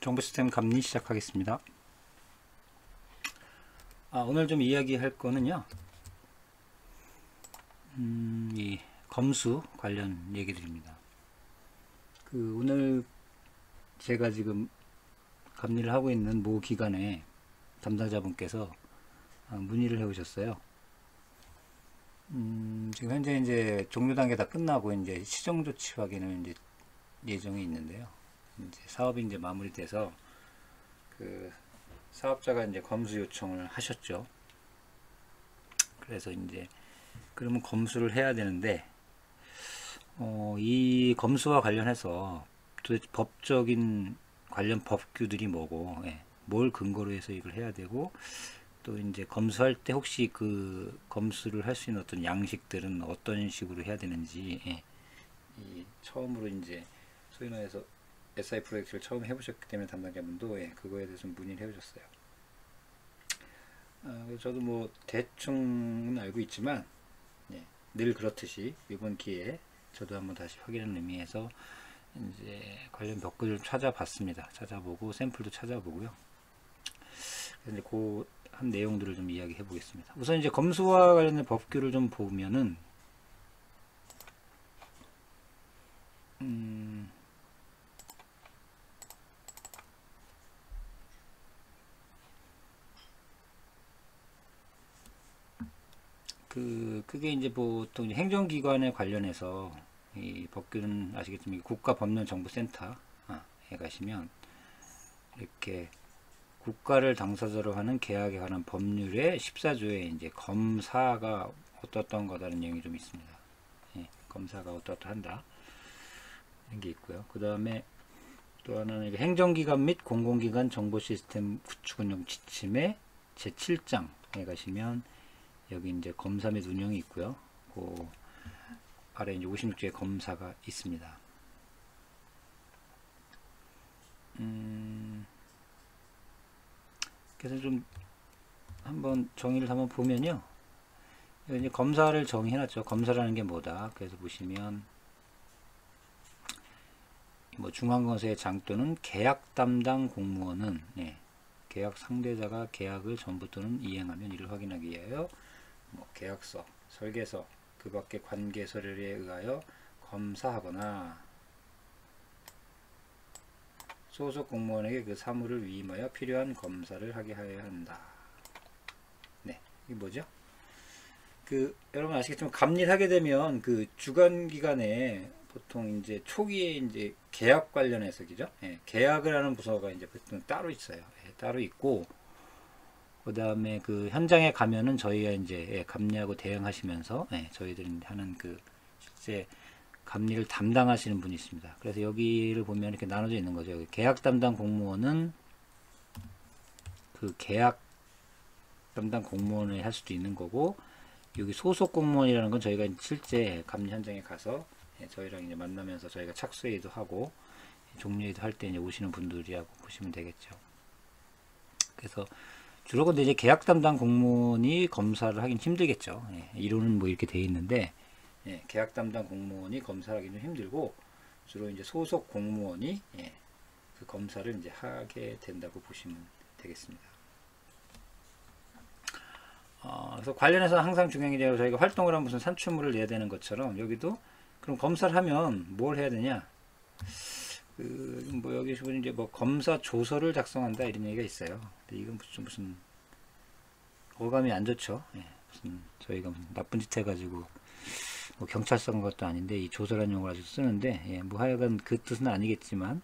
정보 시스템 감리 시작하겠습니다. 오늘 좀 이야기할 거는요, 이 검수 관련 얘기들입니다. 오늘 제가 지금 감리를 하고 있는 모 기관의 담당자분께서 문의를 해 오셨어요. 지금 현재 이제 종료 단계 다 끝나고 이제 시정 조치 확인을 이제 예정이 있는데요. 이제 사업이 이제 마무리돼서 사업자가 이제 검수 요청을 하셨죠. 그래서 이제 그러면 검수를 해야 되는데, 이 검수와 관련해서 도대체 법적인 관련 법규들이 뭐고, 뭘 근거로 해서 이걸 해야 되고, 또 이제 검수할 때 혹시 그 검수를 할 수 있는 어떤 양식들은 어떤 식으로 해야 되는지, 처음으로 이제 소위 말해서 SI 프로젝트를 처음 해보셨기 때문에 담당자분도 그거에 대해서 문의를 해주셨어요. 저도 뭐 대충은 알고 있지만 늘 그렇듯이 이번 기회에 저도 한번 다시 확인하는 의미에서 이제 관련 법규를 찾아봤습니다. 찾아보고 샘플도 찾아보고요. 그래서 이제 그 한 내용들을 좀 이야기해 보겠습니다. 우선 이제 검수와 관련된 법규를 좀 보면은 그게 이제 보통 이제 행정기관에 관련해서 이 법규는 아시겠지만 국가법령정보센터에 가시면 이렇게 국가를 당사자로 하는 계약에 관한 법률의 14조에 이제 검사가 어떻던 거다라는 내용이 좀 있습니다. 검사가 어떻한다 이런 게 있고요. 그 다음에 또 하나는 행정기관 및 공공기관 정보시스템 구축 운영 지침의 제7장에 가시면 여기 이제 검사 및 운영이 있고요. 그 아래 이제 56조의 검사가 있습니다. 그래서 좀 한번 정의를 한번 보면요. 이제 검사를 정의해놨죠. 검사라는 게 뭐다. 그래서 보시면 뭐 중앙건설의 장 또는 계약 담당 공무원은 계약 상대자가 계약을 전부 또는 이행하면 이를 확인하기 위하여 뭐 계약서, 설계서, 그 밖의 관계 서류에 의하여 검사하거나 소속 공무원에게 그 사무를 위임하여 필요한 검사를 하게 하여야 한다. 이게 뭐죠? 여러분 아시겠지만 감리를 하게 되면 그 주관 기관에 보통 이제 초기에 이제 계약 관련해서 그죠? 계약을 하는 부서가 이제 보통 따로 있어요. 따로 있고, 그 다음에 그 현장에 가면은 저희가 이제 감리하고 대응하시면서 저희들이 하는 실제 감리를 담당하시는 분이 있습니다. 그래서 여기를 보면 이렇게 나눠져 있는 거죠. 계약 담당 공무원은 그 계약 담당 공무원을 할 수도 있는 거고, 여기 소속 공무원이라는 건 저희가 실제 감리 현장에 가서 저희랑 이제 만나면서 저희가 착수회의도 하고 종료회의도 할 때 이제 오시는 분들이라고 보시면 되겠죠. 그래서 주로 근데 이제 계약 담당 공무원이 검사를 하긴 힘들겠죠. 이론은 뭐 이렇게 돼 있는데, 계약 담당 공무원이 검사를 하기는 힘들고, 주로 이제 소속 공무원이 그 검사를 이제 하게 된다고 보시면 되겠습니다. 그래서 관련해서 항상 중요한 게 저희가 활동을 하면 무슨 산출물을 내야 되는 것처럼 여기도 그럼 검사를 하면 뭘 해야 되냐? 뭐 여기 보면 이제 뭐 검사 조서를 작성한다 이런 얘기가 있어요. 근데 이건 무슨 어감이 안 좋죠. 무슨 저희가 무슨 나쁜 짓 해가지고 뭐 경찰서 것도 아닌데 이 조서라는 용어를 아직 쓰는데 뭐 하여간 그 뜻은 아니겠지만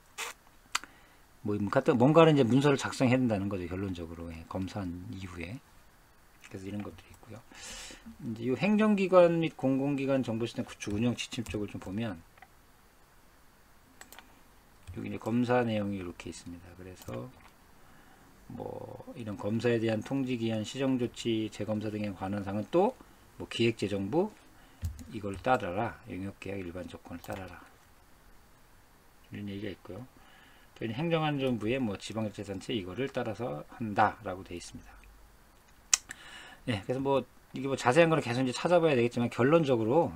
뭐 뭔가를 이제 문서를 작성해야 된다는 거죠. 결론적으로 검사한 이후에. 그래서 이런 것들이 있고요. 이제 이 행정기관 및 공공기관 정보시스템 구축 운영 지침 쪽을 좀 보면 여기 이제 검사 내용이 이렇게 있습니다. 그래서 뭐 이런 검사에 대한 통지기한, 시정조치, 재검사 등에 관한 사항은 또 뭐 기획재정부 이걸 따라라, 영역계약 일반 조건을 따라라 이런 얘기가 있고요. 또 행정안전부의 뭐 지방자치단체 이거를 따라서 한다라고 되어 있습니다. 그래서 뭐 이게 뭐 자세한 거는 계속 이제 찾아봐야 되겠지만 결론적으로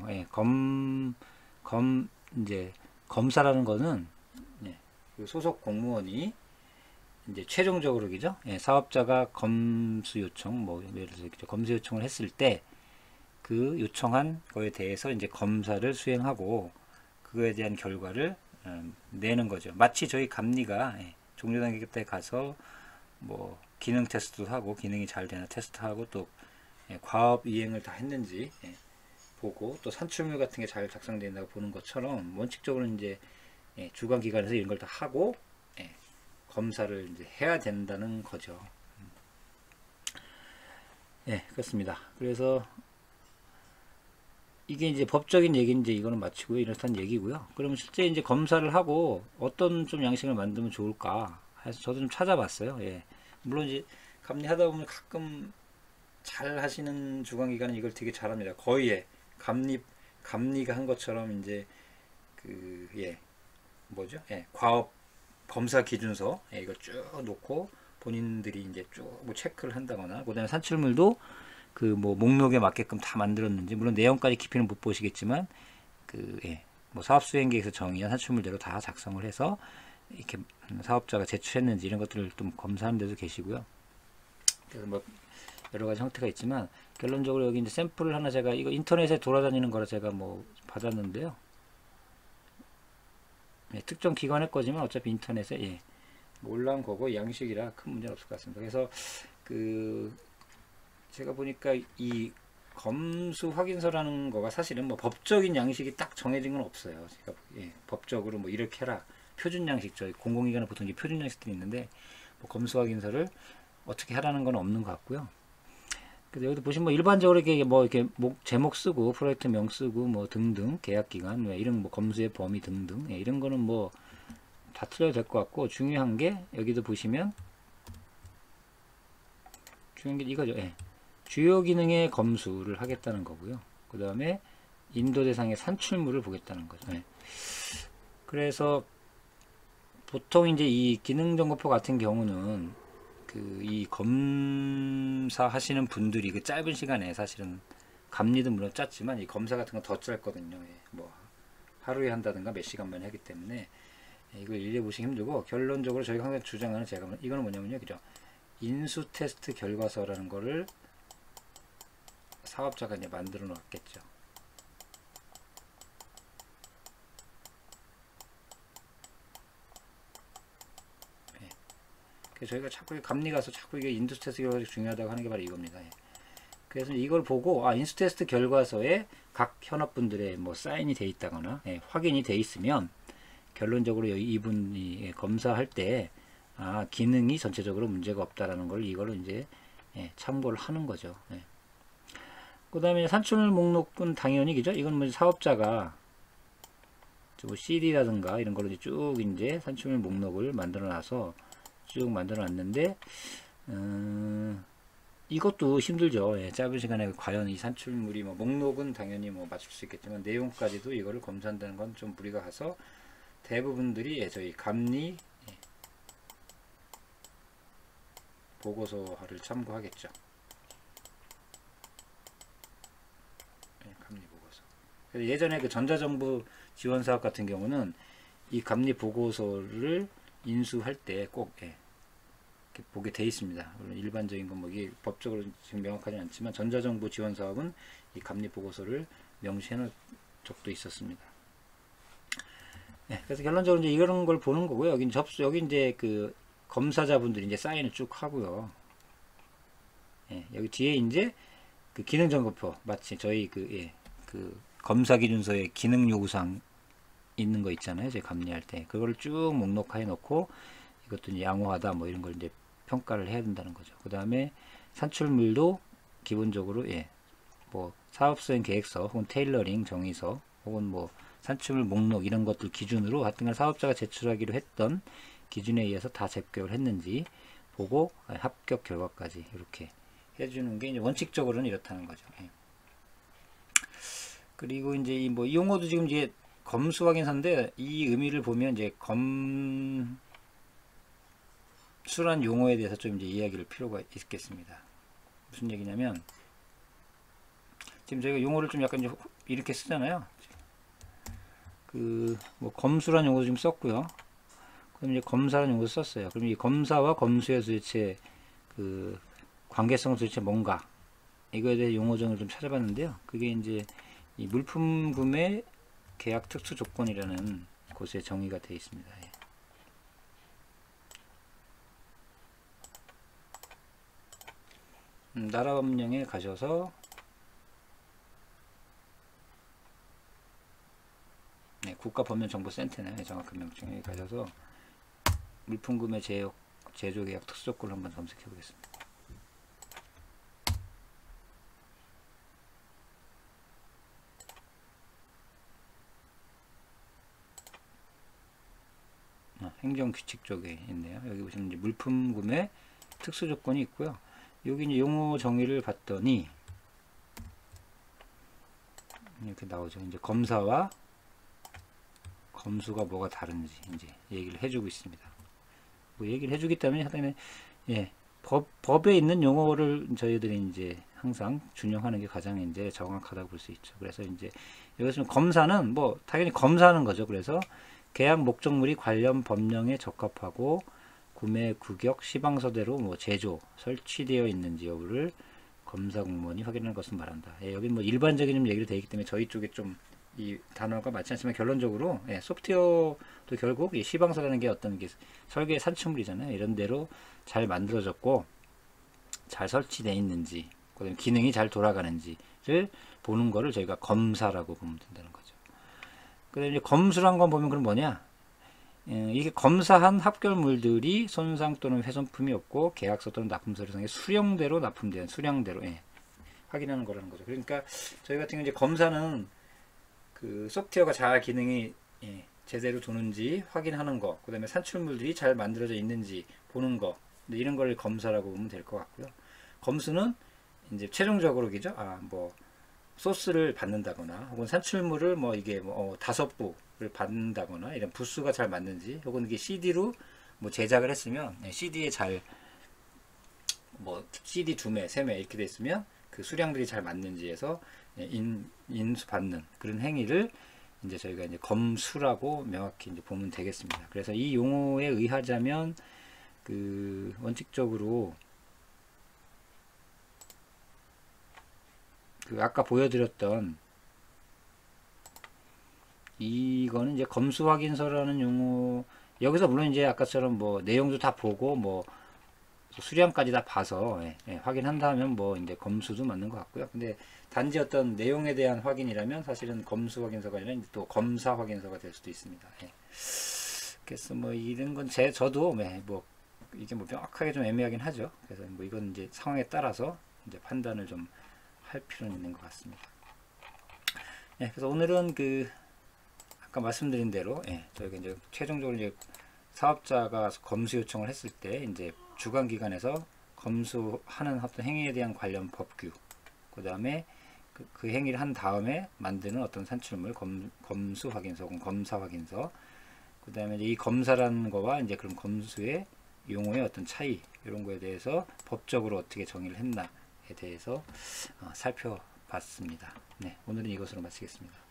이제 검사라는 거는 그 소속 공무원이 이제 최종적으로 그죠? 예, 사업자가 검수 요청, 뭐 예를 들어서 검수 요청을 했을 때 그 요청한 거에 대해서 이제 검사를 수행하고 그거에 대한 결과를 내는 거죠. 마치 저희 감리가 종료 단계 때 가서 뭐 기능 테스트도 하고 기능이 잘 되나 테스트하고 또 과업 이행을 다 했는지 보고 또 산출물 같은 게 잘 작성되어 있다고 보는 것처럼 원칙적으로 이제 주관 기관에서 이런 걸 다 하고 검사를 이제 해야 된다는 거죠. 그렇습니다. 그래서 이게 이제 법적인 얘기인지 이거는 마치고요. 이렇다는 얘기고요. 그러면 실제 이제 검사를 하고 어떤 좀 양식을 만들면 좋을까 해서 저도 좀 찾아봤어요. 물론 이제 감리하다 보면 가끔 잘 하시는 주관기관은 이걸 되게 잘합니다. 거의 감리가 한 것처럼 이제 뭐죠? 과업 검사 기준서 이걸 쭉 놓고 본인들이 이제 쭉 뭐 체크를 한다거나 그다음에 산출물도 그 뭐 목록에 맞게끔 다 만들었는지 물론 내용까지 깊이는 못 보시겠지만 뭐 사업 수행계획에서 정의한 산출물대로 다 작성을 해서 이렇게 사업자가 제출했는지 이런 것들을 좀 검사하는 데도 계시고요. 그래서 뭐 여러 가지 형태가 있지만 결론적으로 여기 이제 샘플을 하나 제가 이거 인터넷에 돌아다니는 거라 제가 뭐 받았는데요. 특정 기관의 거지만 어차피 인터넷에 뭐 올라온 거고 양식이라 큰 문제는 없을 것 같습니다. 그래서 제가 보니까 이 검수 확인서라는 거가 사실은 뭐 법적인 양식이 딱 정해진 건 없어요. 제가 법적으로 뭐 이렇게 해라 표준 양식 저희 공공기관은 보통 이제 표준 양식들이 있는데 뭐 검수 확인서를 어떻게 하라는 건 없는 것 같고요. 그래서 여기도 보시면 뭐 일반적으로 이렇게 제목 쓰고 프로젝트명 쓰고 뭐 등등 계약기간 이런 뭐 검수의 범위 등등 이런 거는 뭐 다 틀려도 될 것 같고 중요한 게 여기도 보시면 중요한 게 이거죠. 주요 기능의 검수를 하겠다는 거고요. 그 다음에 인도 대상의 산출물을 보겠다는 거죠. 그래서 보통 이제 이 기능정보표 같은 경우는 이 검사하시는 분들이 그 짧은 시간에 사실은 감리도 물론 짧지만 이 검사 같은 건 더 짧거든요. 뭐 하루에 한다든가 몇 시간만 하기 때문에 이걸 일일이 보시기 힘들고 결론적으로 저희가 항상 주장하는 이거는 뭐냐면요, 그죠? 인수 테스트 결과서라는 거를 사업자가 이제 만들어 놨겠죠. 그래서 저희가 자꾸 감리 가서 자꾸 이게 인수 테스트 결과가 중요하다고 하는 게 바로 이겁니다. 그래서 이걸 보고 인수 테스트 결과서에 각 현업분들의 뭐 사인이 돼 있다거나 확인이 돼 있으면 결론적으로 이분이 검사할 때 기능이 전체적으로 문제가 없다라는 걸 이걸로 이제 참고를 하는 거죠. 그 다음에 산출물 목록은 당연히 그죠? 이건 뭐 사업자가 뭐 CD라든가 이런 걸로 쭉 이제 산출물 목록을 만들어 놔서 쭉 만들어 놨는데 이것도 힘들죠. 짧은 시간에 과연 이 산출물이 뭐 목록은 당연히 뭐 맞출 수 있겠지만 내용까지도 이거를 검사한다는 건 좀 무리가 가서 대부분들이 저희 감리 보고서를 참고하겠죠. 감리 보고서. 예전에 그 전자정부 지원사업 같은 경우는 이 감리 보고서를 인수할 때 꼭 보게 돼 있습니다. 물론 일반적인 건 뭐 이게 법적으로 지금 명확하지 않지만 전자정부 지원사업은 이 감리 보고서를 명시해 놓은 적도 있었습니다. 그래서 결론적으로 이제 이런 걸 보는 거고요. 여기 이제 그 검사자분들이 이제 사인을 쭉 하고요. 여기 뒤에 이제 그 기능점검표 마치 저희 그 검사 기준서에 기능 요구사항 있는 거 있잖아요. 저희 감리할 때 그거를 쭉 목록화해 놓고 이것도 이제 양호하다 뭐 이런 걸 이제 평가를 해야 된다는 거죠. 그 다음에 산출물도 기본적으로 뭐 사업수행 계획서 혹은 테일러링 정의서 혹은 뭐 산출물 목록 이런 것들 기준으로 하여튼간 사업자가 제출하기로 했던 기준에 의해서 다 접격을 했는지 보고 합격 결과까지 이렇게 해주는 게 이제 원칙적으로는 이렇다는 거죠. 그리고 이제 이 용어도 지금 이제 검수 확인서인데 이 의미를 보면 이제 검수란 용어에 대해서 좀 이제 이야기를 필요가 있겠습니다. 무슨 얘기냐면 지금 저희가 용어를 좀 약간 이제 이렇게 쓰잖아요. 뭐 검수란 용어도 좀 썼고요. 그럼 이제 검사라는 용어를 썼어요. 그럼 이 검사와 검수의 도대체 그 관계성은 도대체 뭔가? 이거에 대해 용어정을 좀 찾아봤는데요. 그게 이제 이 물품 구매 계약 특수 조건이라는 곳에 정의가 되어 있습니다. 예. 나라법령에 가셔서 네, 국가법령정보센터네 정확한 명칭에 가셔서 물품 구매 제조 계약 특수 조건을 한번 검색해 보겠습니다. 행정규칙 쪽에 있네요. 여기 보시면 이제 물품 구매 특수 조건이 있고요. 여기 이제 용어 정의를 봤더니 이렇게 나오죠. 이제 검사와 검수가 뭐가 다른지 이제 얘기를 해주고 있습니다. 뭐 얘기를 해주기 때문에 하여튼 예, 법에 있는 용어를 저희들이 이제 항상 준용하는 게 가장 이제 정확하다고 볼 수 있죠. 그래서 이제 여기서 검사는 뭐 당연히 검사하는 거죠. 그래서 계약 목적물이 관련 법령에 적합하고 구매 규격 시방서대로 뭐 제조 설치되어 있는지 여부를 검사 공무원이 확인하는 것을 말한다. 예, 여기 뭐 일반적인 좀 얘기를 되어 있기 때문에 저희 쪽에 좀 이 단어가 맞지 않지만 결론적으로 예, 소프트웨어도 결국 이 시방서라는 게 어떤 게 설계의 산출물이잖아요. 이런 대로 잘 만들어졌고 잘 설치되어 있는지 그다음에 기능이 잘 돌아가는지를 보는 거를 저희가 검사라고 보면 된다는 거죠. 그다음에 이제 검수란 건 보면 그럼 뭐냐? 이게 검사한 합결물들이 손상 또는 훼손품이 없고 계약서 또는 납품서를 통해 수령대로 납품된 수량대로 예, 확인하는 거라는 거죠. 그러니까 저희 같은 경우 이제 검사는 그 소프트웨어가 잘 기능이 예, 제대로 도는지 확인하는 거, 그 다음에 산출물들이 잘 만들어져 있는지 보는 거, 이런 걸 검사라고 보면 될 것 같고요. 검수는 이제 최종적으로 그죠? 뭐 소스를 받는다거나, 혹은 산출물을 뭐 이게 뭐 5부를 받는다거나, 이런 부수가 잘 맞는지, 혹은 이게 CD로 뭐 제작을 했으면 CD에 잘 뭐 CD 2매, 3매 이렇게 돼 있으면 그 수량들이 잘 맞는지 해서 인수받는 그런 행위를 이제 저희가 이제 검수라고 명확히 이제 보면 되겠습니다. 그래서 이 용어에 의하자면 그 원칙적으로 그 아까 보여드렸던 이거는 이제 검수 확인서라는 용어, 여기서 물론 이제 아까처럼 뭐 내용도 다 보고 뭐 수량까지 다 봐서 확인한다면 뭐 이제 검수도 맞는 것 같고요. 근데 단지 어떤 내용에 대한 확인이라면 사실은 검수 확인서가 아니라 또 검사 확인서가 될 수도 있습니다. 그래서 뭐 이런 건 저도 뭐 이게 뭐 명확하게 좀 애매하긴 하죠. 그래서 뭐 이건 이제 상황에 따라서 이제 판단을 좀 할 필요는 있는 것 같습니다. 그래서 오늘은 그 아까 말씀드린 대로 저희가 이제 최종적으로 이제 사업자가 검수 요청을 했을 때 이제 주관기관에서 검수하는 어떤 행위에 대한 관련 법규, 그 다음에 그 행위를 한 다음에 만드는 어떤 산출물 검수 확인서 혹은 검사 확인서, 그 다음에 이 검사라는 거와 이제 그런 검수의 용어의 어떤 차이, 이런 거에 대해서 법적으로 어떻게 정의를 했나에 대해서 살펴봤습니다. 네, 오늘은 이것으로 마치겠습니다.